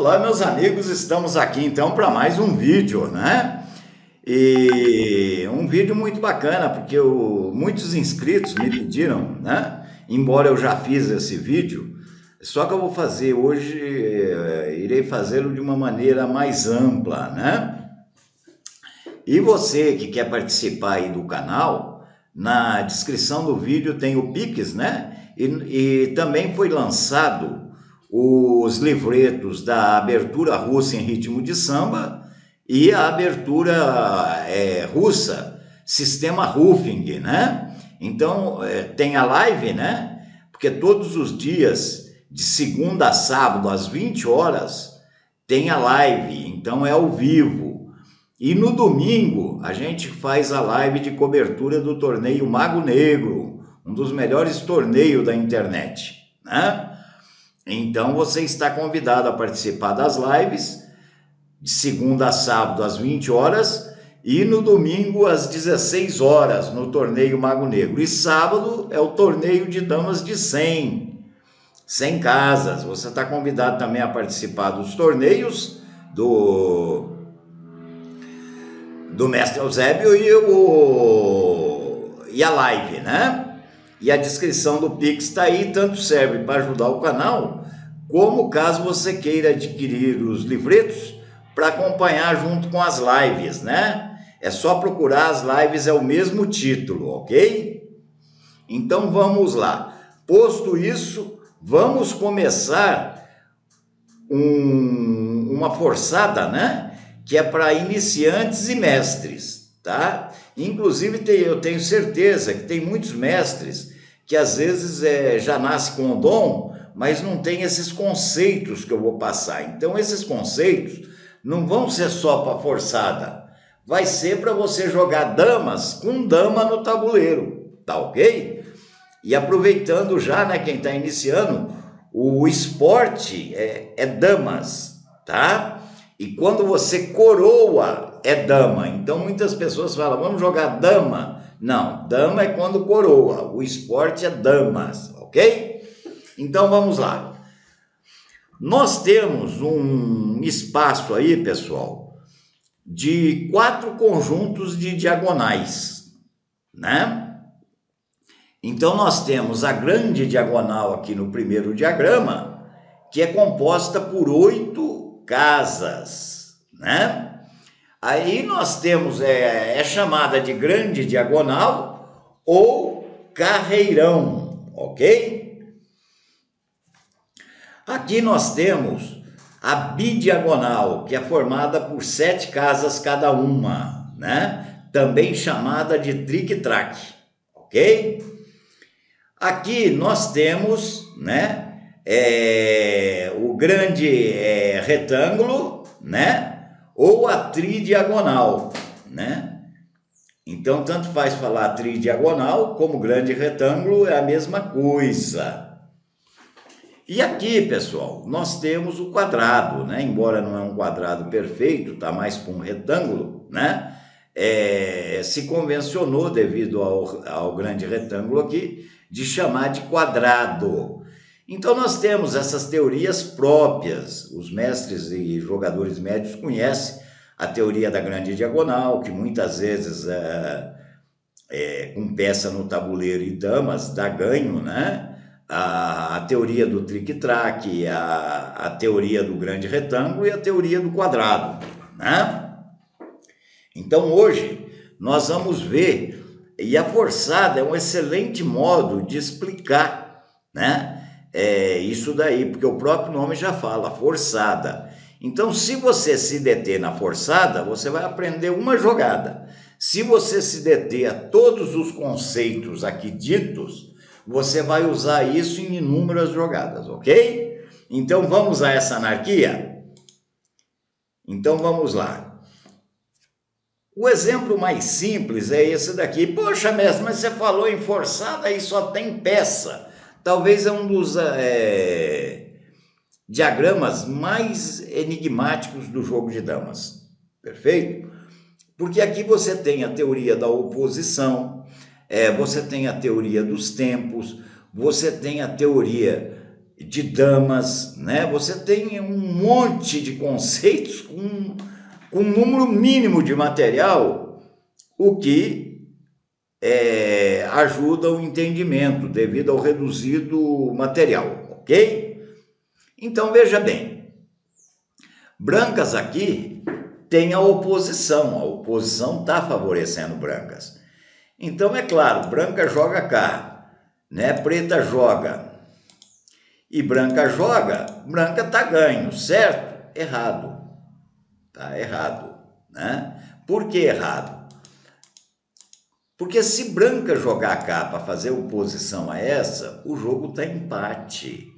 Olá, meus amigos, estamos aqui então para mais um vídeo, né? E um vídeo muito bacana, porque muitos inscritos me pediram, né? Embora eu já fiz esse vídeo, só que eu vou fazer hoje, irei fazê-lo de uma maneira mais ampla, né? E você que quer participar aí do canal, na descrição do vídeo tem o Pix, né? E também foi lançado os livretos da abertura russa em ritmo de samba e a abertura russa, sistema Ruffing, né? Então, tem a live, né? Porque todos os dias, de segunda a sábado, às 20 horas, tem a live, então é ao vivo. E no domingo, a gente faz a live de cobertura do torneio Mago Negro, um dos melhores torneios da internet, né? Então você está convidado a participar das lives de segunda a sábado às 20 horas e no domingo às 16 horas no torneio Mago Negro. E sábado é o torneio de damas de 100 casas. Você está convidado também a participar dos torneios do Mestre Eusébio e a live, né? E a descrição do Pix está aí, tanto serve para ajudar o canal, como caso você queira adquirir os livretos para acompanhar junto com as lives, né? É só procurar, as lives é o mesmo título, ok? Então vamos lá. Posto isso, vamos começar uma forçada, né? Que é para iniciantes e mestres, tá? Inclusive eu tenho certeza que tem muitos mestres que às vezes já nasce com o dom, mas não tem esses conceitos que eu vou passar. Então esses conceitos não vão ser só para forçada, vai ser para você jogar damas com dama no tabuleiro, tá ok? E aproveitando já, né, quem está iniciando, o esporte é damas, tá? E quando você coroa, é dama. Então muitas pessoas falam, vamos jogar dama. Não, dama é quando coroa. O esporte é damas, ok? Então vamos lá. Nós temos um espaço aí, pessoal, de 4 conjuntos de diagonais, né? Então nós temos a grande diagonal aqui no primeiro diagrama, que é composta por 8 casas, né? Aí nós temos, é chamada de grande diagonal ou carreirão, ok? Aqui nós temos a bidiagonal, que é formada por 7 casas cada uma, né? Também chamada de tric-trac, ok? Aqui nós temos, né? O grande retângulo, né? Ou a tridiagonal, né? Então, tanto faz falar tridiagonal como grande retângulo, é a mesma coisa. E aqui, pessoal, nós temos o quadrado, né? Embora não é um quadrado perfeito, tá mais para um retângulo, né? Se convencionou, devido ao grande retângulo aqui, de chamar de quadrado. Então nós temos essas teorias próprias, os mestres e jogadores médios conhecem a teoria da grande diagonal, que muitas vezes com peça no tabuleiro e damas dá ganho, né? A teoria do tric-trac, a teoria do grande retângulo e a teoria do quadrado, né? Então hoje nós vamos ver, e a forçada é um excelente modo de explicar, né? Isso daí, porque o próprio nome já fala, forçada. Então, se você se deter na forçada, você vai aprender uma jogada. Se você se deter a todos os conceitos aqui ditos, você vai usar isso em inúmeras jogadas, ok? Então, vamos a essa anarquia? Então, vamos lá. O exemplo mais simples é esse daqui. Poxa, mestre, mas você falou em forçada e só tem peça. Talvez é um dos diagramas mais enigmáticos do jogo de damas, perfeito? Porque aqui você tem a teoria da oposição, você tem a teoria dos tempos, você tem a teoria de damas, né? Você tem um monte de conceitos com um número mínimo de material, o que ajuda o entendimento devido ao reduzido material, ok? Então veja bem, brancas aqui tem a oposição está favorecendo brancas. Então é claro, branca joga cá, né? Preta joga e branca joga, branca tá ganho, certo? Errado, tá errado, né? Por que errado? Porque se branca jogar cá para fazer oposição a essa, o jogo está empate.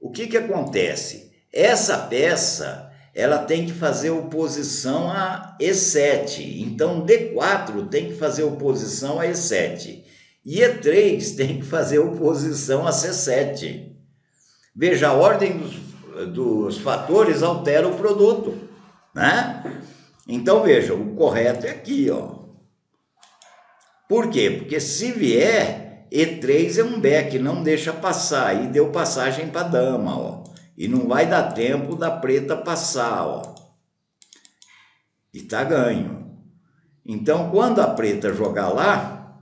O que acontece? Essa peça ela tem que fazer oposição a E7. Então D4 tem que fazer oposição a E7. E E3 tem que fazer oposição a C7. Veja, a ordem dos fatores altera o produto, né? Então veja, o correto é aqui, ó. Por quê? Porque se vier, E3 é um beck, não deixa passar. Aí deu passagem para dama, ó. E não vai dar tempo da preta passar, ó. E tá ganho. Então, quando a preta jogar lá,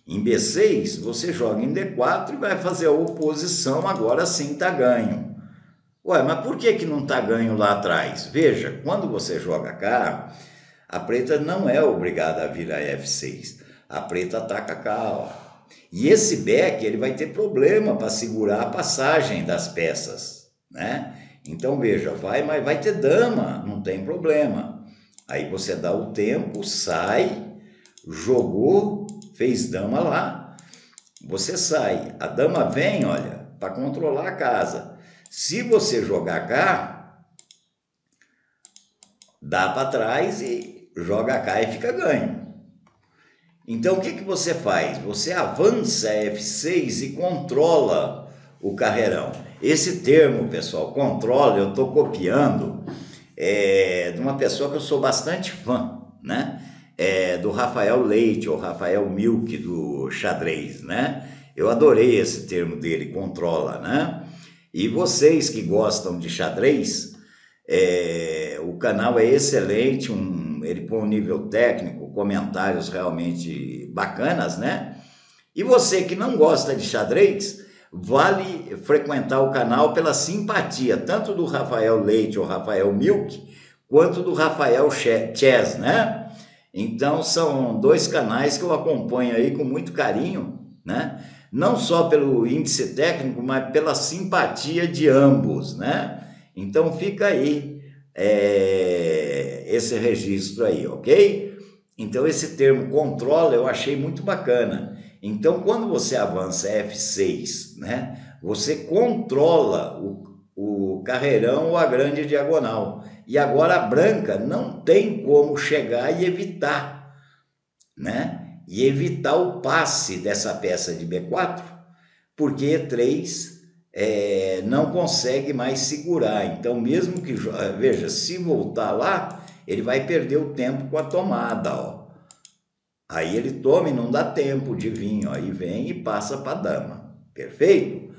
em B6, você joga em D4 e vai fazer a oposição, agora sim tá ganho. Ué, mas por que não tá ganho lá atrás? Veja, quando você joga cá, a preta não é obrigada a vir a F6. A preta ataca cá, ó. E esse beck, ele vai ter problema para segurar a passagem das peças, né? Então, veja, mas vai ter dama, não tem problema. Aí você dá o tempo, sai, jogou, fez dama lá, você sai. A dama vem, olha, para controlar a casa. Se você jogar cá, dá para trás e joga cá e fica ganho. Então, o que você faz? Você avança F6 e controla o carreirão. Esse termo, pessoal, controla, eu estou copiando de uma pessoa que eu sou bastante fã, né? Do Rafael Leite, ou Rafael Milk, do xadrez, né? Eu adorei esse termo dele, controla, né? E vocês que gostam de xadrez, o canal é excelente, ele põe um nível técnico, comentários realmente bacanas, né? E você que não gosta de xadrez, vale frequentar o canal pela simpatia, tanto do Rafael Leite ou Rafael Milk, quanto do Rafael Chess, né? Então, são dois canais que eu acompanho aí com muito carinho, né? Não só pelo índice técnico, mas pela simpatia de ambos, né? Então, fica aí esse registro aí, ok? Então, esse termo controla eu achei muito bacana. Então, quando você avança F6, né? Você controla o carreirão ou a grande diagonal. E agora a branca não tem como chegar e evitar, né? E evitar o passe dessa peça de B4, porque E3 não consegue mais segurar. Então, mesmo que, veja, se voltar lá, ele vai perder o tempo com a tomada, ó. Aí ele toma e não dá tempo de vir, ó, aí vem e passa para a dama. Perfeito?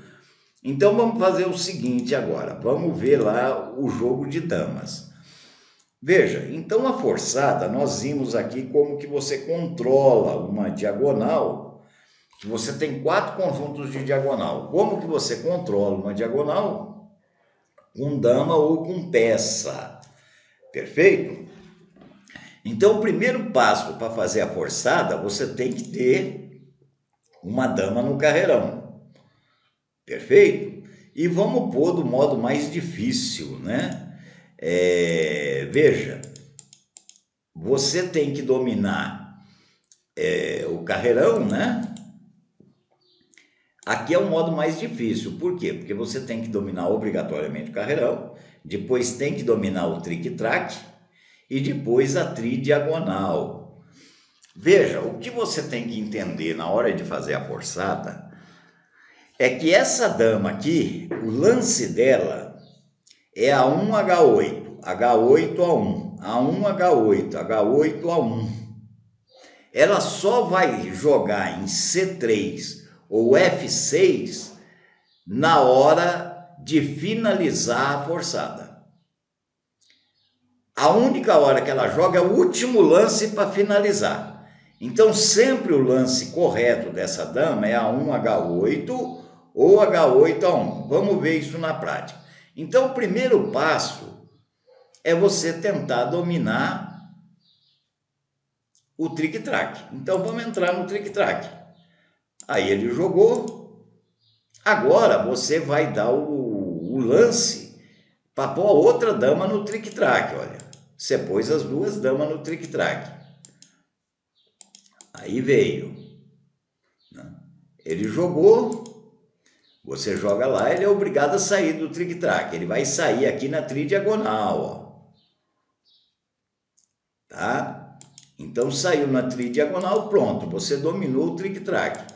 Então, vamos fazer o seguinte agora. Vamos ver lá o jogo de damas. Veja, então a forçada, nós vimos aqui como que você controla uma diagonal, que você tem 4 conjuntos de diagonal. Como que você controla uma diagonal? Com dama ou com peça. Perfeito? Então, o primeiro passo para fazer a forçada, você tem que ter uma dama no carreirão. Perfeito? E vamos pôr do modo mais difícil, né? Veja, você tem que dominar o carreirão, né? Aqui é o modo mais difícil. Por quê? Porque você tem que dominar obrigatoriamente o carreirão, depois tem que dominar o tric-trac e depois a tridiagonal. Veja, o que você tem que entender na hora de fazer a forçada é que essa dama aqui, o lance dela é A1H8, H8A1, A1H8, H8A1. Ela só vai jogar em C3 ou F6 na hora de finalizar a forçada. A única hora que ela joga é o último lance para finalizar. Então, sempre o lance correto dessa dama é A1H8 ou H8A1. Vamos ver isso na prática. Então, o primeiro passo é você tentar dominar o trick-track. Então, vamos entrar no trick-track. Aí ele jogou. Agora, você vai dar o lance para pôr a outra dama no trick-track, olha. Você pôs as duas damas no trick-track. Aí veio. Ele jogou. Você joga lá, ele é obrigado a sair do trick-track. Ele vai sair aqui na tridiagonal, ó. Tá? Então, saiu na tridiagonal, pronto. Você dominou o trick-track.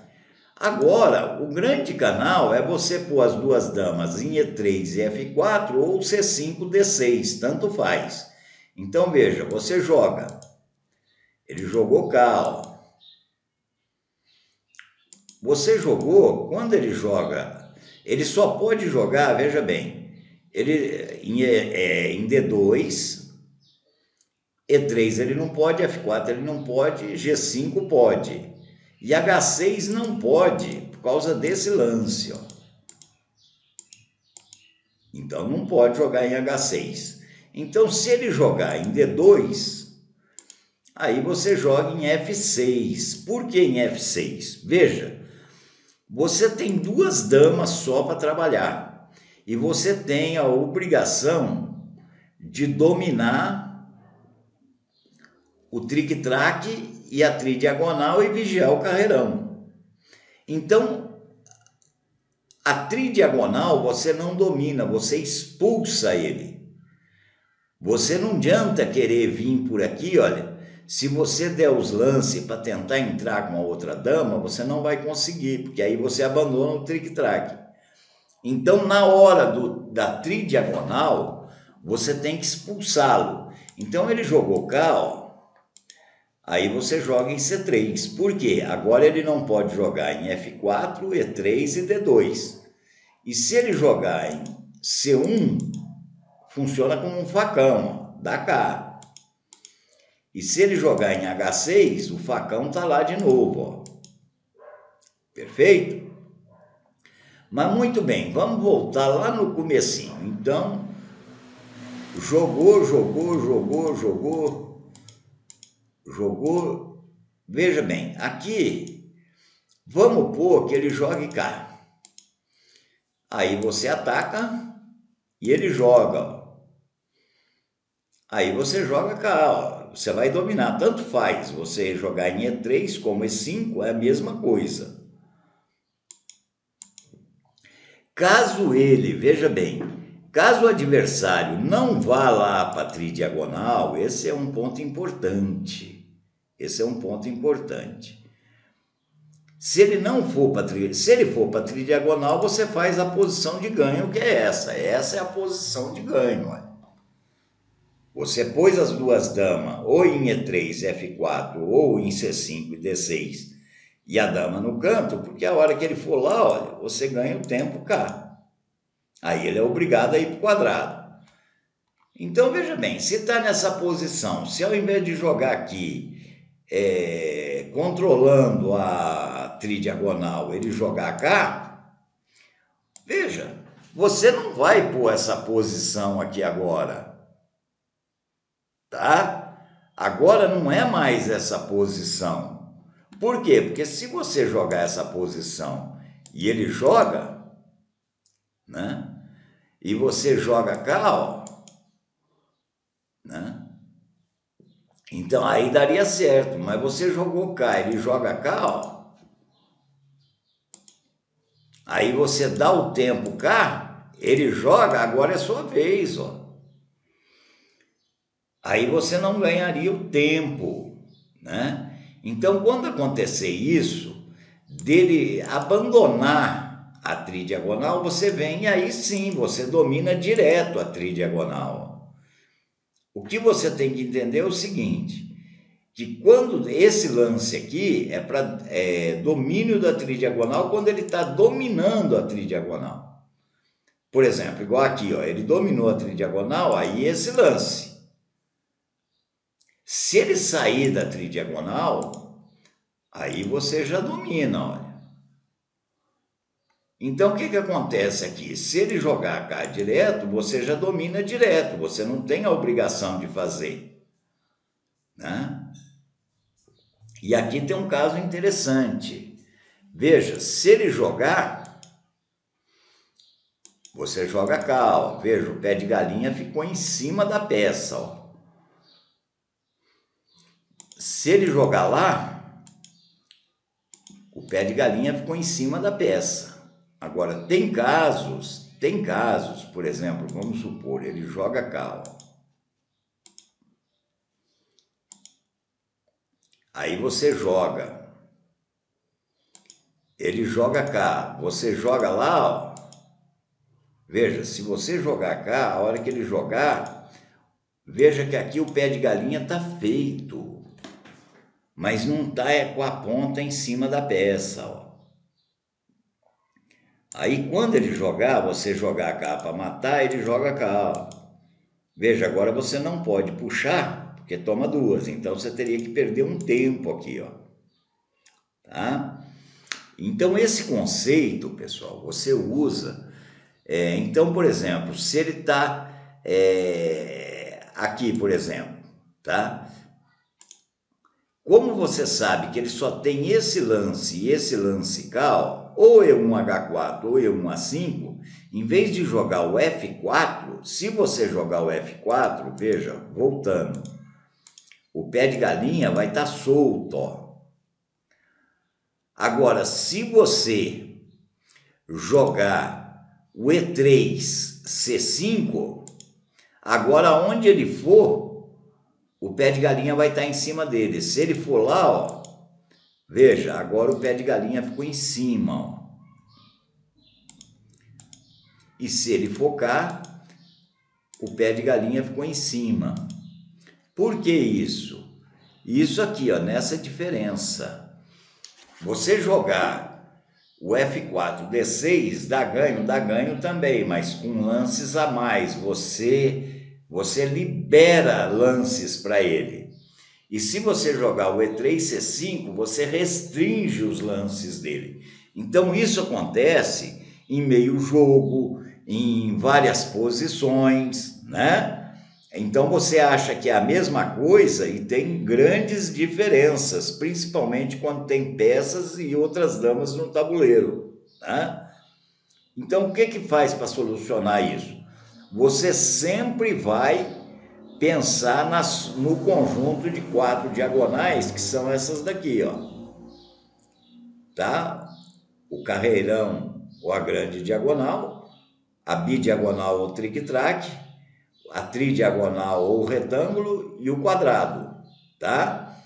Agora, o grande canal é você pôr as duas damas em E3 e F4 ou C5, D6, tanto faz. Então, veja, você joga. Ele jogou cá, ó. Você jogou, quando ele joga, ele só pode jogar, veja bem, ele em D2, E3 ele não pode, F4 ele não pode, G5 pode. E H6 não pode, por causa desse lance, ó. Então, não pode jogar em H6. Então, se ele jogar em D2, aí você joga em F6. Por que em F6? Veja, você tem duas damas só para trabalhar. E você tem a obrigação de dominar o trick-track e a tridiagonal e vigiar o carreirão. Então, a tridiagonal você não domina, você expulsa ele. Você não adianta querer vir por aqui, olha, se você der os lances para tentar entrar com a outra dama, você não vai conseguir, porque aí você abandona o trick-track. Então, na hora da tridiagonal, você tem que expulsá-lo. Então, ele jogou cá, ó. Aí você joga em C3. Por quê? Agora ele não pode jogar em F4, E3 e D2. E se ele jogar em C1, funciona como um facão, ó, dá cá. E se ele jogar em H6, o facão está lá de novo, ó. Perfeito? Mas muito bem, vamos voltar lá no comecinho. Então, jogou. Veja bem, aqui, vamos pôr que ele jogue cá. Aí você ataca e ele joga, ó. Aí você joga cá, ó. Você vai dominar, tanto faz você jogar em E3 como E5, é a mesma coisa. Caso ele, veja bem, caso o adversário não vá lá para a tridiagonal, esse é um ponto importante. Esse é um ponto importante. Se ele não for para se ele for para a tridiagonal, você faz a posição de ganho, que é essa. Essa é a posição de ganho, olha. Você pôs as duas damas ou em E3, F4 ou em C5 e D6 e a dama no canto, porque a hora que ele for lá, olha, você ganha o tempo cá. Aí ele é obrigado a ir para o quadrado. Então, veja bem, se está nessa posição, se ao invés de jogar aqui controlando a tridiagonal, ele jogar cá, veja, você não vai pôr essa posição aqui agora. Tá? Agora não é mais essa posição. Por quê? Porque se você jogar essa posição e ele joga, né? E você joga cá, ó, né? Então aí daria certo, mas você jogou cá, ele joga cá, ó. Aí você dá o tempo cá, ele joga, agora é sua vez, ó. Aí você não ganharia o tempo, né? Então, quando acontecer isso, dele abandonar a tridiagonal, você vem e aí sim, você domina direto a tridiagonal. O que você tem que entender é o seguinte, que quando esse lance aqui é para domínio da tridiagonal, quando ele está dominando a tridiagonal. Por exemplo, igual aqui, ó, ele dominou a tridiagonal, aí esse lance. Se ele sair da tridiagonal, aí você já domina, olha. Então, o que acontece aqui? Se ele jogar cá direto, você já domina direto, você não tem a obrigação de fazer, né? E aqui tem um caso interessante. Veja, se ele jogar, você joga cá, ó. Veja, o pé de galinha ficou em cima da peça, ó. Se ele jogar lá, o pé de galinha ficou em cima da peça. Agora, tem casos, por exemplo, vamos supor, ele joga cá, ó. Aí você joga. Ele joga cá, você joga lá, ó. Veja, se você jogar cá, a hora que ele jogar, veja que aqui o pé de galinha tá feito, mas não tá com a ponta em cima da peça, ó. Aí quando ele jogar, você jogar cá para matar, ele joga cá, ó. Veja, agora você não pode puxar, porque toma duas, então você teria que perder um tempo aqui, ó. Tá? Então esse conceito, pessoal, você usa... então, por exemplo, se ele está aqui, por exemplo, tá? Como você sabe que ele só tem esse lance e esse lance cá, ó, ou E1H4 ou E1A5, em vez de jogar o F4, se você jogar o F4, veja, voltando, o pé de galinha vai estar solto, ó. Agora, se você jogar o E3, C5, agora onde ele for, o pé de galinha vai estar em cima dele. Se ele for lá, ó, veja, agora o pé de galinha ficou em cima, ó. E se ele focar, o pé de galinha ficou em cima. Por que isso? Isso aqui, ó, nessa diferença. Você jogar o F4, D6, dá ganho também, mas com lances a mais. Você libera lances para ele. E se você jogar o E3, C5, você restringe os lances dele. Então isso acontece em meio jogo, em várias posições, né? Então você acha que é a mesma coisa e tem grandes diferenças, principalmente quando tem peças e outras damas no tabuleiro, né? Então o que faz para solucionar isso? Você sempre vai pensar no conjunto de 4 diagonais, que são essas daqui, ó. Tá? O carreirão ou a grande diagonal, a bidiagonal ou tric-trac, a tridiagonal ou retângulo e o quadrado, tá?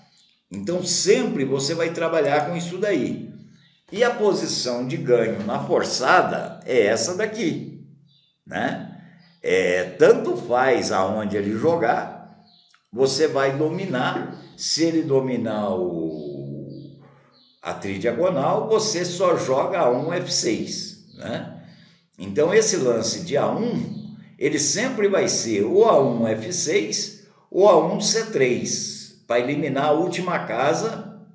Então sempre você vai trabalhar com isso daí. E a posição de ganho na forçada é essa daqui, né? Tanto faz aonde ele jogar, você vai dominar. Se ele dominar a tridiagonal, você só joga A1, F6, né? Então esse lance de A1, ele sempre vai ser ou A1, F6 ou A1, C3, para eliminar a última casa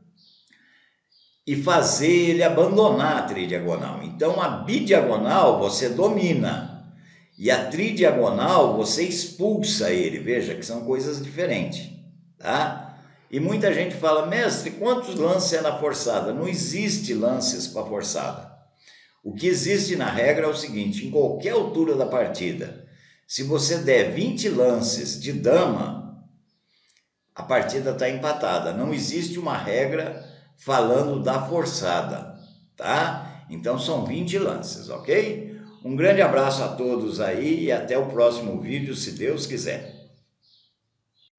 e fazer ele abandonar a tridiagonal. Então a bidiagonal você domina e a tridiagonal você expulsa ele. Veja que são coisas diferentes, tá? E muita gente fala, mestre, quantos lances é na forçada? Não existe lances para forçada. O que existe na regra é o seguinte, em qualquer altura da partida, se você der 20 lances de dama, a partida está empatada. Não existe uma regra falando da forçada, tá? Então são 20 lances, ok? Um grande abraço a todos aí e até o próximo vídeo, se Deus quiser.